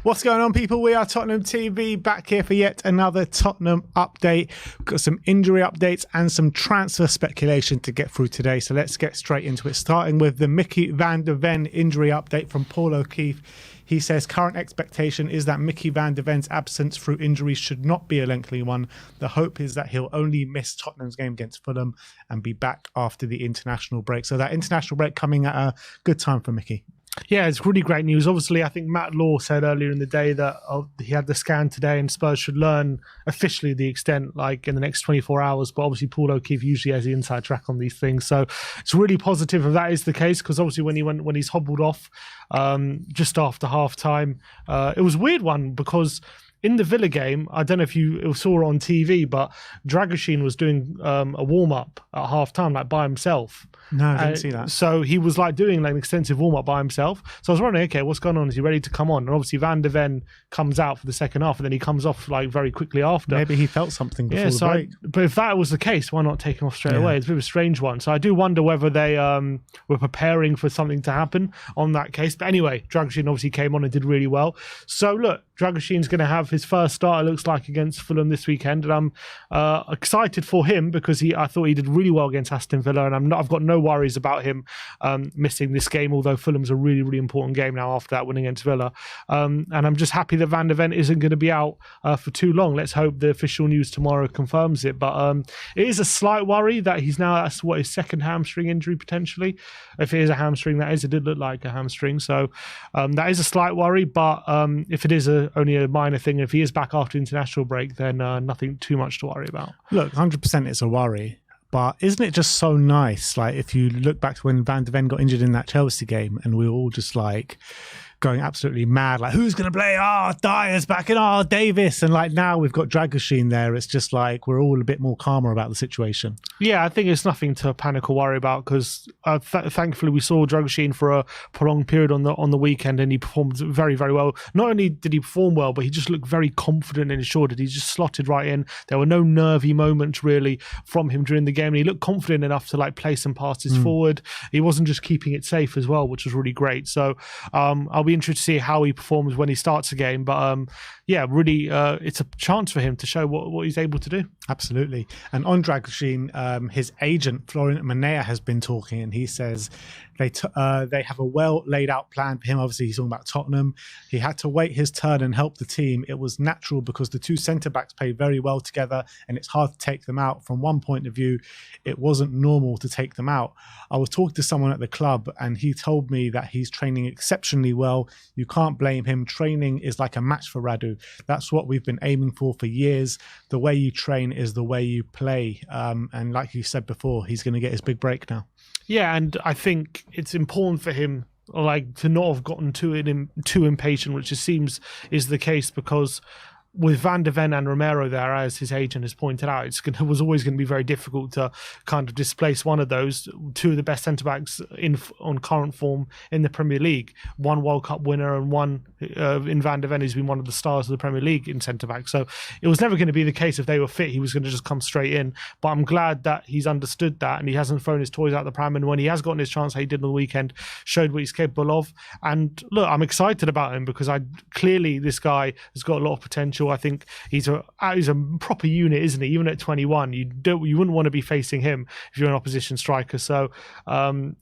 What's going on, people? We are Tottenham TV, back here for yet another Tottenham update. We've got some injury updates and some transfer speculation to get through today, so let's get straight into it, starting with the Micky van de Ven injury update from Paul O'Keefe. He says current expectation is that Micky van de Ven's absence through injury should not be a lengthy one. The hope is that he'll only miss Tottenham's game against Fulham and be back after the international break. So that international break coming at a good time for Micky. Yeah, it's really great news. Obviously, I think Matt Law said earlier in the day that he had the scan today and Spurs should learn officially the extent like in the next 24 hours. But obviously, Paul O'Keefe usually has the inside track on these things. So it's really positive if that is the case, because obviously when he's hobbled off just after half time, it was a weird one because in the Villa game, I don't know if you saw it on TV, but Dragusin was doing a warm-up at half-time, like by himself. No, I didn't see that. So he was like doing like an extensive warm-up by himself. So I was wondering, okay, what's going on? Is he ready to come on? And obviously Van de Ven comes out for the second half and then he comes off like very quickly after. Maybe he felt something before the break. But if that was the case, why not take him off straight away? It's a bit of a strange one. So I do wonder whether they were preparing for something to happen on that case. But anyway, Dragusin obviously came on and did really well. So look, Dragusin's going to have his first start, it looks like, against Fulham this weekend, and I'm excited for him because I thought he did really well against Aston Villa, and I've got no worries about him missing this game, although Fulham's a really, really important game now after that win against Villa. And I'm just happy that Van de Ven isn't going to be out for too long. Let's hope the official news tomorrow confirms it. But it is a slight worry that that's his second hamstring injury potentially. If it is a hamstring, that is, it did look like a hamstring. So that is a slight worry, but if it is only a minor thing, if he is back after international break, then nothing too much to worry about. Look, 100% it's a worry. But isn't it just so nice? Like, if you look back to when Van de Ven got injured in that Chelsea game and we were all just like going absolutely mad, like, who's going to play? Dyer's back in, Davis. And like now we've got Dragusin there. It's just like we're all a bit more calmer about the situation. Yeah, I think it's nothing to panic or worry about because thankfully we saw Dragusin for a prolonged period on the weekend and he performed very, very well. Not only did he perform well, but he just looked very confident and assured that he just slotted right in. There were no nervy moments really from him during the game, and he looked confident enough to like play some passes forward. He wasn't just keeping it safe as well, which was really great. So I'll be interested to see how he performs when he starts a game. But really, it's a chance for him to show what he's able to do. Absolutely. And on Dragusin, his agent Florent Manea has been talking, and he says they have a well laid out plan for him. Obviously, he's talking about Tottenham. He had to wait his turn and help the team. It was natural because the two centre backs play very well together, and it's hard to take them out. From one point of view, it wasn't normal to take them out. I was talking to someone at the club, and he told me that he's training exceptionally well. You can't blame him. Training is like a match for Radu. That's what we've been aiming for years. The way you train is the way you play. And like you said before, he's going to get his big break now. Yeah, and I think it's important for him to not have gotten too impatient, which it seems is the case, because with Van de Ven and Romero there, as his agent has pointed out, it was always going to be very difficult to kind of displace one of those, two of the best centre-backs on current form in the Premier League. One World Cup winner and one in Van de Ven who's been one of the stars of the Premier League in centre-back. So it was never going to be the case if they were fit, he was going to just come straight in. But I'm glad that he's understood that and he hasn't thrown his toys out the pram, and when he has gotten his chance, like he did on the weekend, showed what he's capable of. And look, I'm excited about him because clearly this guy has got a lot of potential. I think he's a proper unit, isn't he? Even at 21, you wouldn't want to be facing him if you're an opposition striker. So I'm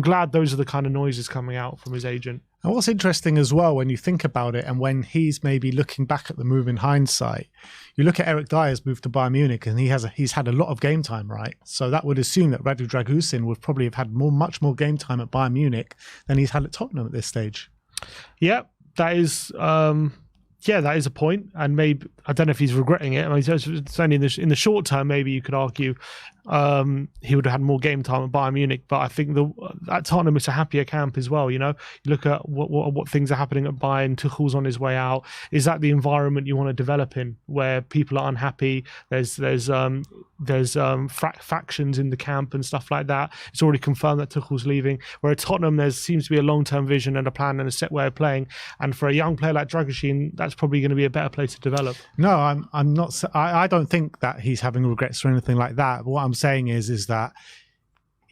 glad those are the kind of noises coming out from his agent. And what's interesting as well, when you think about it, and when he's maybe looking back at the move in hindsight, you look at Eric Dyer's move to Bayern Munich, and he's had a lot of game time, right? So that would assume that Radu Dragusin would probably have had much more game time at Bayern Munich than he's had at Tottenham at this stage. Yeah, that is. That is a point, and maybe I don't know if he's regretting it. I mean, it's only in the short term. Maybe you could argue he would have had more game time at Bayern Munich, but I think at Tottenham it's a happier camp as well. You know, you look at what things are happening at Bayern. Tuchel's on his way out. Is that the environment you want to develop in, where people are unhappy? There's factions in the camp and stuff like that. It's already confirmed that Tuchel's leaving. Where at Tottenham there seems to be a long-term vision and a plan and a set way of playing. And for a young player like Dragusin, that's probably going to be a better place to develop. No, I'm not. I don't think that he's having regrets or anything like that. But what I'm saying is that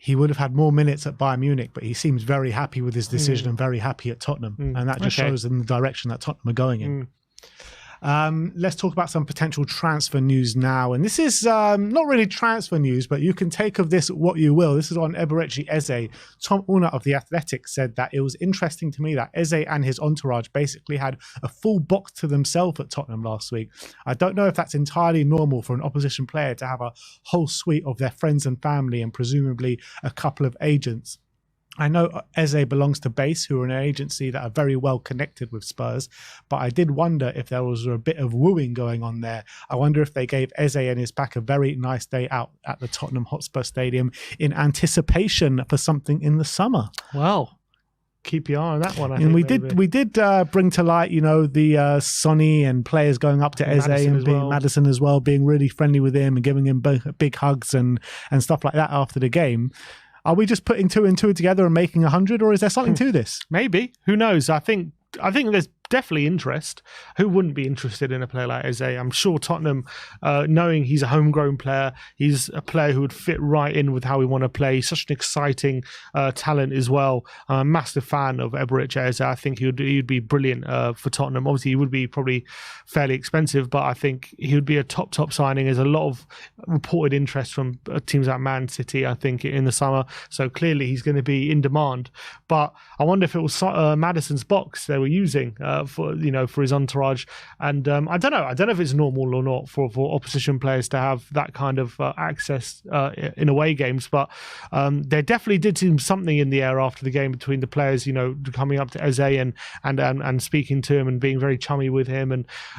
he would have had more minutes at Bayern Munich, but he seems very happy with his decision and very happy at Tottenham. And that just shows in the direction that Tottenham are going in. Let's talk about some potential transfer news now. And this is not really transfer news, but you can take of this what you will. This is on Eberechi Eze. Tom Ulner of The Athletic said that it was interesting to me that Eze and his entourage basically had a full box to themselves at Tottenham last week. I don't know if that's entirely normal for an opposition player to have a whole suite of their friends and family and presumably a couple of agents. I know Eze belongs to Base, who are an agency that are very well connected with Spurs, but I did wonder if there was a bit of wooing going on there. I wonder if they gave Eze and his pack a very nice day out at the Tottenham Hotspur Stadium in anticipation for something in the summer. Well, keep your eye on that one. We did bring to light, the Sonny and players going up to Eze and Maddison as well, being really friendly with him and giving him big hugs and stuff like that after the game. Are we just putting 2 and 2 together and making 100, or is there something to this? Maybe. Who knows? I think there's definitely interest. Who wouldn't be interested in a player like Eze? I'm sure Tottenham, knowing he's a homegrown player, he's a player who would fit right in with how we want to play. He's such an exciting talent as well. I'm a massive fan of Eberechi Eze. I think he'd be brilliant for Tottenham. Obviously, he would be probably fairly expensive, but I think he would be a top signing. There's a lot of reported interest from teams like Man City, I think, in the summer. So clearly he's going to be in demand. But I wonder if it was Maddison's box they were using for his entourage, and I don't know if it's normal or not for opposition players to have that kind of access in away games, but there definitely did seem something in the air after the game between the players, coming up to Eze and speaking to him and being very chummy with him,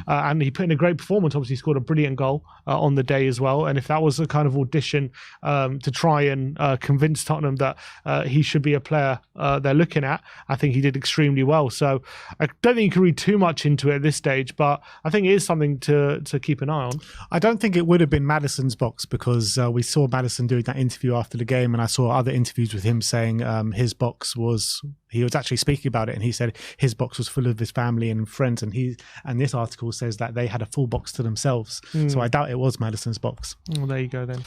and he put in a great performance. Obviously, he scored a brilliant goal on the day as well, and if that was a kind of audition to try and convince Tottenham that he should be a player they're looking at, I think he did extremely well. So I don't think you can read too much into it at this stage, but I think it is something to keep an eye on. I don't think it would have been Maddison's box, because we saw Maddison doing that interview after the game, and I saw other interviews with him saying his box was, he was actually speaking about it, and he said his box was full of his family and friends, and this article says that they had a full box to themselves. So I doubt it was Maddison's box. Well, there you go then.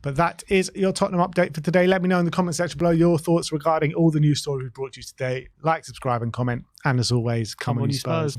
But that is your Tottenham update for today. Let me know in the comment section below your thoughts regarding all the news stories we brought you today. Like, subscribe and comment, and as always, come on you Spurs.